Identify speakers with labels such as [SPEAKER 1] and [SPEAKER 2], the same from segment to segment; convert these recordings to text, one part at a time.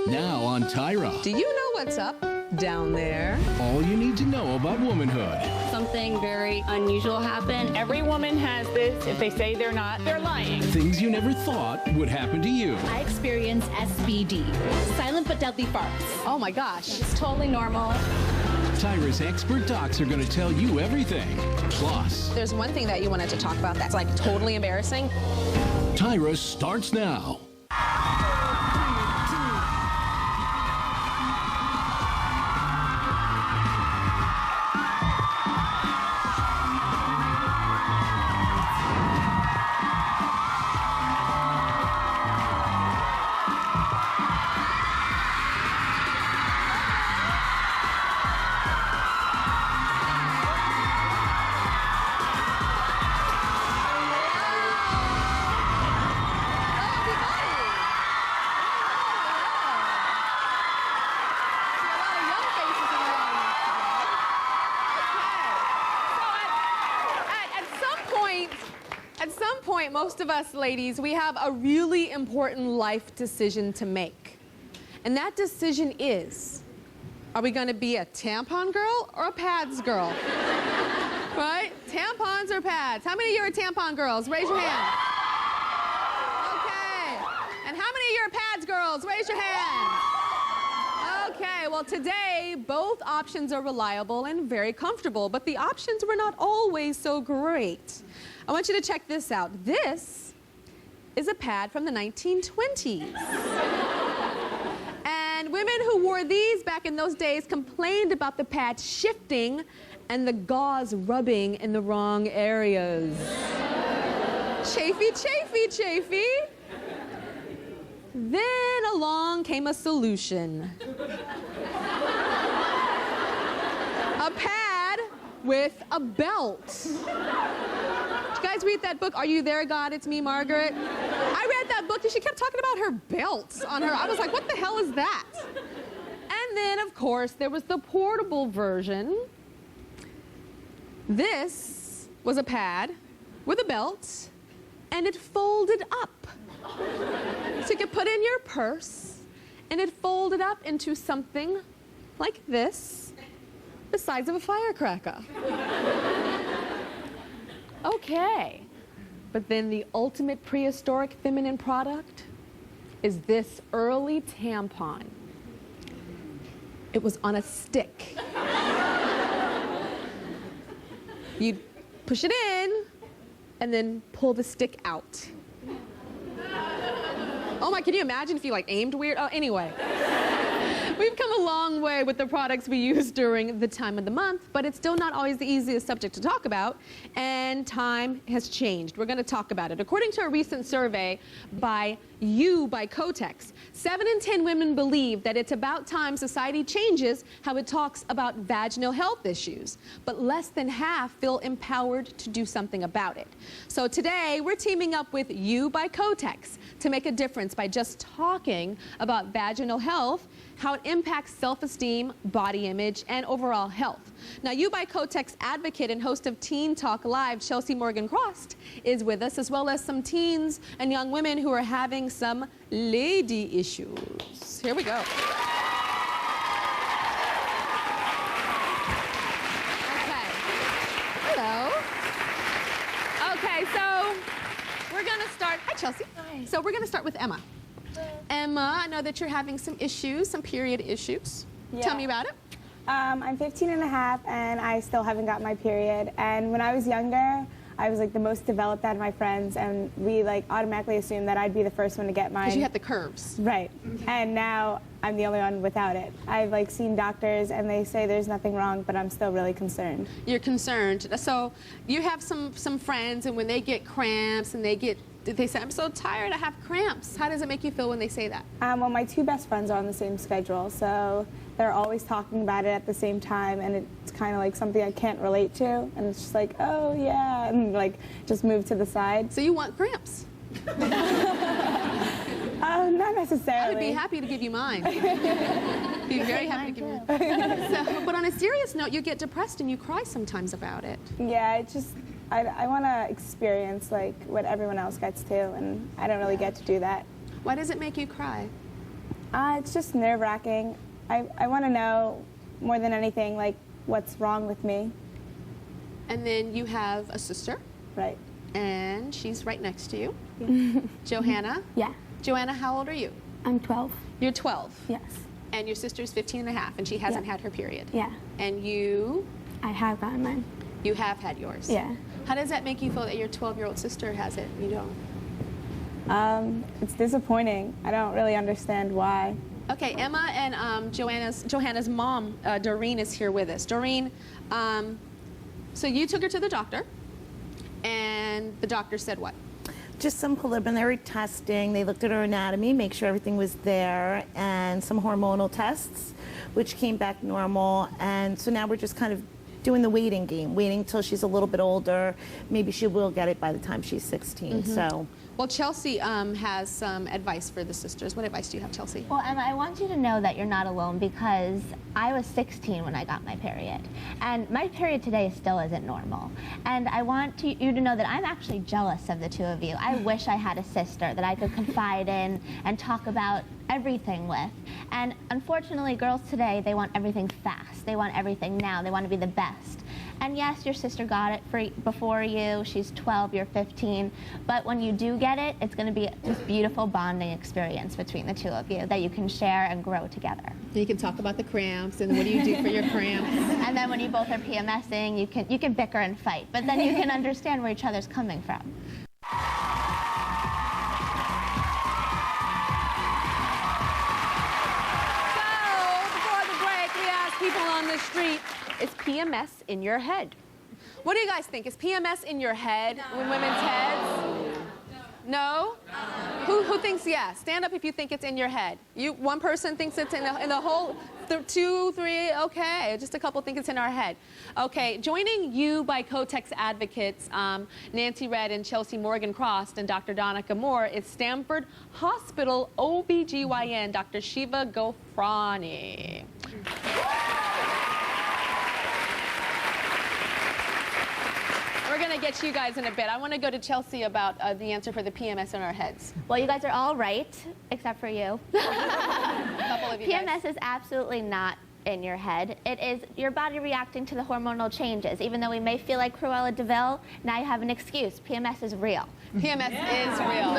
[SPEAKER 1] Now on Tyra.
[SPEAKER 2] Do you know what's up down there?
[SPEAKER 1] All you need to know about womanhood.
[SPEAKER 3] Something very unusual happened.
[SPEAKER 4] Every woman has this. If they say they're not, they're lying.
[SPEAKER 1] Things you never thought would happen to you.
[SPEAKER 5] I experience SBD, silent but deadly farts.
[SPEAKER 2] Oh my gosh.
[SPEAKER 5] It's totally normal.
[SPEAKER 1] Tyra's expert docs are going to tell you everything. Plus,
[SPEAKER 2] There's one thing that you wanted to talk about that's like totally embarrassing.
[SPEAKER 1] Tyra starts now.
[SPEAKER 2] At some point, most of us ladies, we have a really important life decision to make. And that decision is, are we gonna be a tampon girl or a pads girl? Right? Tampons or pads? How many of you are tampon girls? Raise your hand. Okay. And how many of you are pads girls? Raise your hand. Okay, well today, both options are reliable and very comfortable, but the options were not always so great. I want you to check this out. This is a pad from the 1920s. And women who wore these back in those days complained about the pad shifting and the gauze rubbing in the wrong areas. Chafy, chafy, chafy. Then along came a solution. A pad with a belt. Did you guys read that book, Are You There, God? It's Me, Margaret? I read that book and she kept talking about her belts on her. I was like, what the hell is that? And then, of course, there was the portable version. This was a pad with a belt and it folded up. So you could put in your purse and it folded up into something like this, the size of a firecracker. Okay, but then the ultimate prehistoric feminine product is this early tampon. It was on a stick. You'd push it in and then pull the stick out. Oh my, can you imagine if you like aimed weird? Oh, anyway. We've come a long way with the products we use during the time of the month, but it's still not always the easiest subject to talk about, and time has changed. We're gonna talk about it. According to a recent survey by Kotex, 7 in 10 women believe that it's about time society changes how it talks about vaginal health issues, but less than half feel empowered to do something about it. So today, we're teaming up with Kotex to make a difference by just talking about vaginal health, how it impacts self-esteem, body image, and overall health. Now, Kotex advocate and host of Teen Talk Live, Chelsea Morgan-Cross, is with us, as well as some teens and young women who are having some lady issues. Here we go. Okay. Hello. Okay, so we're gonna start. Hi, Chelsea.
[SPEAKER 5] Hi.
[SPEAKER 2] So we're gonna start with Emma. Emma, I know that you're having some issues, some period issues.
[SPEAKER 6] Yeah.
[SPEAKER 2] Tell me about it.
[SPEAKER 6] I'm 15 and a half and I still haven't got my period. And when I was younger, I was like the most developed out of my friends, and we like automatically assumed that I'd be the first one to get mine.
[SPEAKER 2] Because you had the curves.
[SPEAKER 6] Right. And now I'm the only one without it. I've like seen doctors and they say there's nothing wrong, but I'm still really concerned.
[SPEAKER 2] You're concerned. So you have some friends, and when they get cramps and they say, I'm so tired, I have cramps. How does it make you feel when they say that?
[SPEAKER 6] Well, my two best friends are on the same schedule, so they're always talking about it at the same time, and it's kind of like something I can't relate to, and it's just like, oh yeah, and like just move to the side.
[SPEAKER 2] So you want cramps?
[SPEAKER 6] Not necessarily.
[SPEAKER 2] I would be happy to give you mine. Be very happy to give you mine. So, but on a serious note, you get depressed and you cry sometimes about it.
[SPEAKER 6] Yeah, it just, I want to experience like what everyone else gets to, and I don't really get to do that.
[SPEAKER 2] Why does it make you cry?
[SPEAKER 6] It's just nerve-wracking. I want to know more than anything, like, what's wrong with me.
[SPEAKER 2] And then you have a sister,
[SPEAKER 6] Right.
[SPEAKER 2] and she's right next to you. Johanna?
[SPEAKER 5] Yeah.
[SPEAKER 2] Joanna, how old are you?
[SPEAKER 5] I'm 12.
[SPEAKER 2] You're 12.
[SPEAKER 5] Yes.
[SPEAKER 2] And your sister's 15 and a half, and she hasn't had her period.
[SPEAKER 5] Yeah.
[SPEAKER 2] And you
[SPEAKER 5] I have gotten mine.
[SPEAKER 2] have had yours.
[SPEAKER 5] Yeah.
[SPEAKER 2] How does that make you feel that your 12-year-old sister has it and you don't?
[SPEAKER 6] It's disappointing. I don't really understand why.
[SPEAKER 2] Okay, Emma and Johanna's mom, Doreen, is here with us. Doreen, so you took her to the doctor, and the doctor said what?
[SPEAKER 7] Just some preliminary testing. They looked at her anatomy, make sure everything was there, and some hormonal tests, which came back normal. And so now we're just kind of doing the waiting game, waiting till she's a little bit older. Maybe she will get it by the time she's 16. So.
[SPEAKER 2] Well, Chelsea has some advice for the sisters. What advice do you have, Chelsea?
[SPEAKER 8] Well, Emma, I want you to know that you're not alone because I was 16 when I got my period. And my period today still isn't normal. And I want you to know that I'm actually jealous of the two of you. I wish I had a sister that I could confide in and talk about everything with. And unfortunately, girls today, they want everything fast. They want everything now. They want to be the best. And yes, your sister got it before you. She's 12, you're 15. But when you do get it, it's going to be this beautiful bonding experience between the two of you that you can share and grow together.
[SPEAKER 2] You can talk about the cramps and what do you do for your cramps.
[SPEAKER 8] And then when you both are PMSing, you can bicker and fight. But then you can understand where each other's coming from.
[SPEAKER 2] People on the street, is PMS in your head? What do you guys think? Is PMS in your head, in women's heads? No? Who thinks yes? Stand up if you think it's in your head. One person thinks it's in the whole, two, three, okay. Just a couple think it's in our head. Okay, joining you by Kotex advocates, Nancy Red and Chelsea Morgan-Cross and Dr. Donica Moore is Stanford Hospital OBGYN, Dr. Shiva Gofrani. We're going to get to you guys in a bit. I want to go to Chelsea about the answer for the PMS in our heads.
[SPEAKER 8] Well, you guys are all right, except for you.
[SPEAKER 2] A couple of you
[SPEAKER 8] PMS is absolutely not in your head. It is your body reacting to the hormonal changes. Even though we may feel like Cruella de Vil, now you have an excuse. PMS is real.
[SPEAKER 2] PMS is real.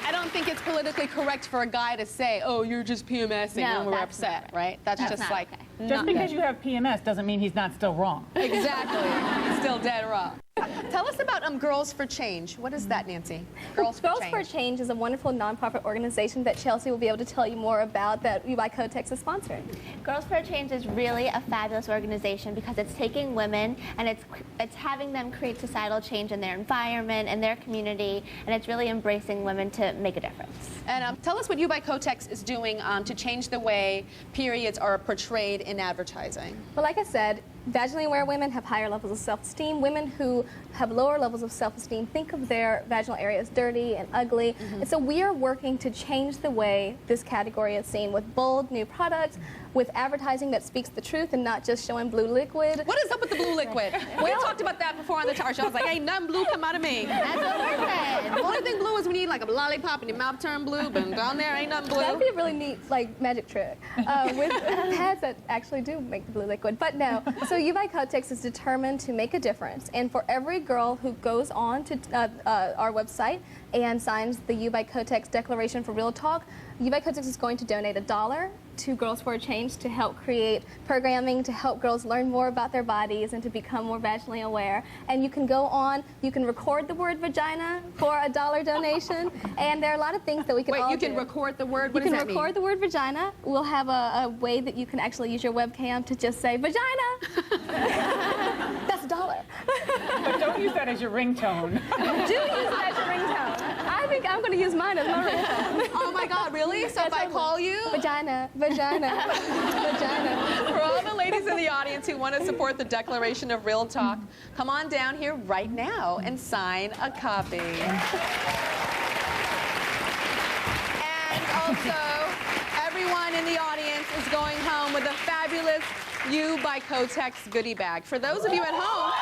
[SPEAKER 2] I don't think it's politically correct for a guy to say, oh, you're just PMSing when we're upset, right? That's just like...
[SPEAKER 4] Okay. Just because you have PMS doesn't mean he's not still wrong.
[SPEAKER 2] Exactly. He's still dead wrong. Tell us about Girls for Change. What is that, Nancy? Girls
[SPEAKER 9] for Change is a wonderful nonprofit organization that Chelsea will be able to tell you more about that You by Kotex is sponsoring.
[SPEAKER 8] Girls for Change is really a fabulous organization because it's taking women and it's having them create societal change in their environment and their community, and it's really embracing women to make a difference.
[SPEAKER 2] And tell us what You by Kotex is doing to change the way periods are portrayed in advertising.
[SPEAKER 9] Well, like I said, vaginally aware women have higher levels of self-esteem. Women who have lower levels of self-esteem think of their vaginal area as dirty and ugly. And so we are working to change the way this category is seen with bold new products, with advertising that speaks the truth and not just showing blue liquid.
[SPEAKER 2] What is up with the blue liquid? We talked about that before on the Tyra show. I was like, ain't nothing blue come out of me.
[SPEAKER 8] That's what we're saying.
[SPEAKER 2] The only thing blue is when you eat like a lollipop and your mouth turn blue, but down there ain't nothing blue.
[SPEAKER 9] That'd be a really neat, like, magic trick with pads that actually do make the blue liquid. But no, so You by Kotex is determined to make a difference. And for every girl who goes on to our website and signs the You by Kotex Declaration for Real Talk, You by Kotex is going to donate $1 to Girls for a Change to help create programming to help girls learn more about their bodies and to become more vaginally aware. And you can go on, you can record the word vagina for $1 donation, and there are a lot of things that we can all do.
[SPEAKER 2] Wait, you can record the word? What does that mean?
[SPEAKER 9] You can record the word vagina. We'll have a way that you can actually use your webcam to just say vagina. That's $1.
[SPEAKER 4] But don't use that as your ringtone.
[SPEAKER 9] Do use it as your ringtone. I think I'm going to use mine as my ringtone.
[SPEAKER 2] Oh my God, really? So if I call you?
[SPEAKER 9] Vagina, vagina, vagina.
[SPEAKER 2] For all the ladies in the audience who want to support the Declaration of Real Talk, come on down here right now and sign a copy. And also, everyone in the audience is going home with a fabulous You by Kotex goodie bag. For those of you at home,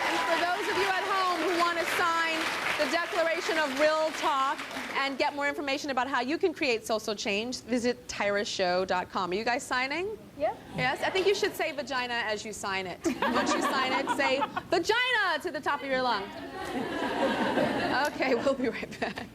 [SPEAKER 2] and for those of you at home who want to sign the Declaration of Real Talk and get more information about how you can create social change, visit tyrashow.com. Are you guys signing?
[SPEAKER 9] Yeah.
[SPEAKER 2] Yes? I think you should say vagina as you sign it. Once you sign it, say vagina to the top of your lung. Okay, we'll be right back.